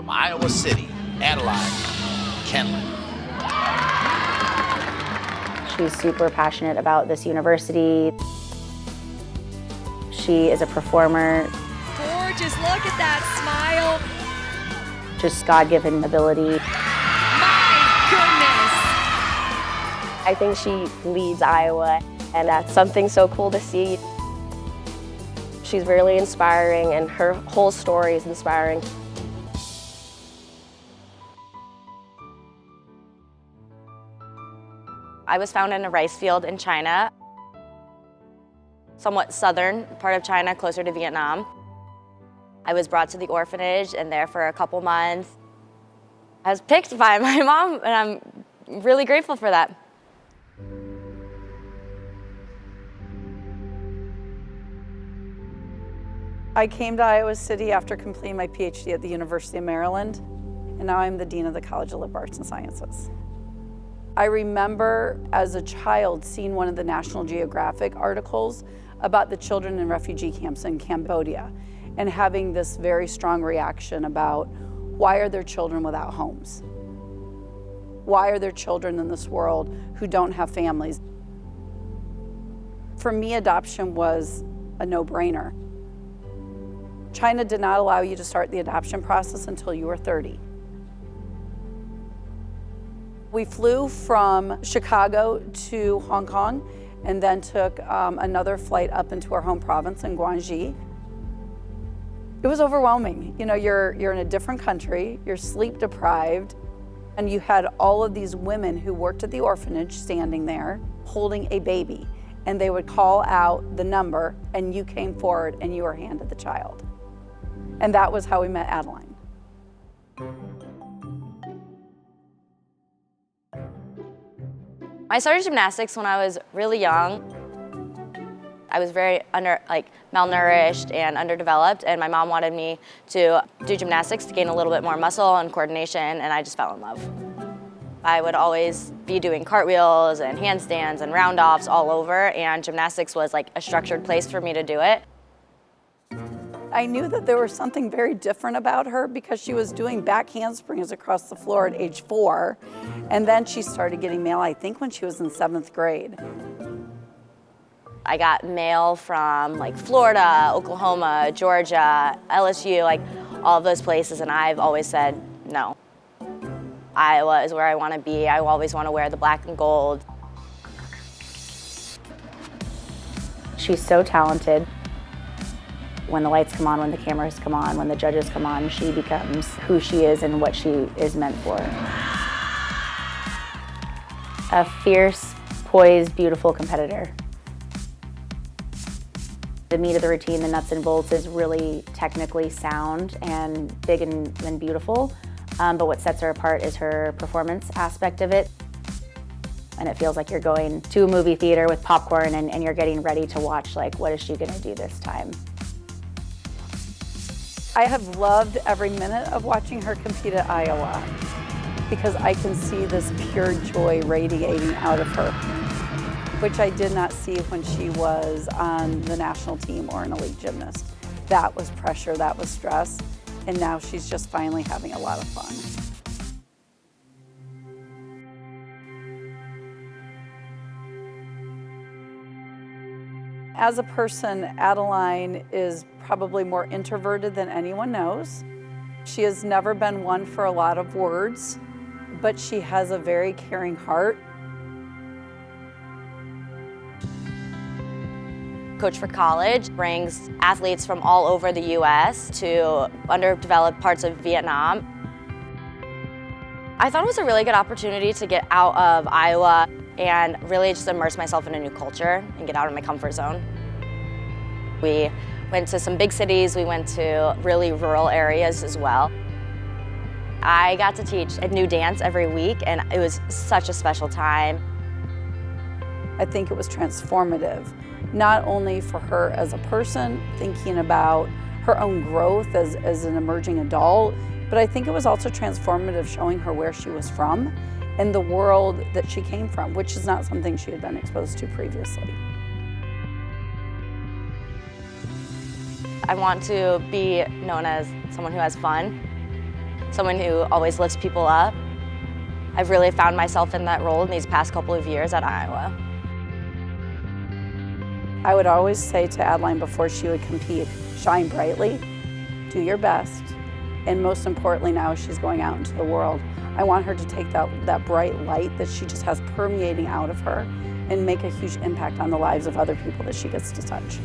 from Iowa City, Adeline Kenlin. She's super passionate about this university. She is a performer. Gorgeous, look at that smile. Just God-given ability. My goodness. I think she leads Iowa, and that's something so cool to see. She's really inspiring, and her whole story is inspiring. I was found in a rice field in China, somewhat southern part of China, closer to Vietnam. I was brought to the orphanage and there for a couple months. I was picked by my mom, and I'm really grateful for that. I came to Iowa City after completing my PhD at the University of Maryland, and now I'm the Dean of the College of Liberal Arts and Sciences. I remember as a child seeing one of the National Geographic articles about the children in refugee camps in Cambodia and having this very strong reaction about why are there children without homes? Why are there children in this world who don't have families? For me, adoption was a no-brainer. China did not allow you to start the adoption process until you were 30. We flew from Chicago to Hong Kong and then took another flight up into our home province in Guangxi. It was overwhelming. You know, you're in a different country, you're sleep deprived, and you had all of these women who worked at the orphanage standing there holding a baby, and they would call out the number and you came forward and you were handed the child. And that was how we met Adeline. I started gymnastics when I was really young. I was very malnourished and underdeveloped, and my mom wanted me to do gymnastics to gain a little bit more muscle and coordination, and I just fell in love. I would always be doing cartwheels and handstands and round-offs all over, and gymnastics was like a structured place for me to do it. I knew that there was something very different about her because she was doing back handsprings across the floor at age 4, and then she started getting mail, I think, when she was in 7th grade. I got mail from like Florida, Oklahoma, Georgia, LSU, like all of those places, and I've always said no. Iowa is where I want to be. I always want to wear the black and gold. She's so talented. When the lights come on, when the cameras come on, when the judges come on, she becomes who she is and what she is meant for. A fierce, poised, beautiful competitor. The meat of the routine, the nuts and bolts, is really technically sound and big and beautiful. But what sets her apart is her performance aspect of it. And it feels like you're going to a movie theater with popcorn and you're getting ready to watch, like, what is she gonna do this time? I have loved every minute of watching her compete at Iowa because I can see this pure joy radiating out of her, which I did not see when she was on the national team or an elite gymnast. That was pressure, that was stress, and now she's just finally having a lot of fun. As a person, Adeline is probably more introverted than anyone knows. She has never been one for a lot of words, but she has a very caring heart. Coach for College brings athletes from all over the US to underdeveloped parts of Vietnam. I thought it was a really good opportunity to get out of Iowa and really just immerse myself in a new culture and get out of my comfort zone. We went to some big cities, we went to really rural areas as well. I got to teach a new dance every week, and it was such a special time. I think it was transformative, not only for her as a person, thinking about her own growth as an emerging adult, but I think it was also transformative showing her where she was from and the world that she came from, which is not something she had been exposed to previously. I want to be known as someone who has fun. someone who always lifts people up. I've really found myself in that role in these past couple of years at Iowa. I would always say to Adeline before she would compete, shine brightly, do your best, and most importantly now she's going out into the world, I want her to take that bright light that she just has permeating out of her and make a huge impact on the lives of other people that she gets to touch.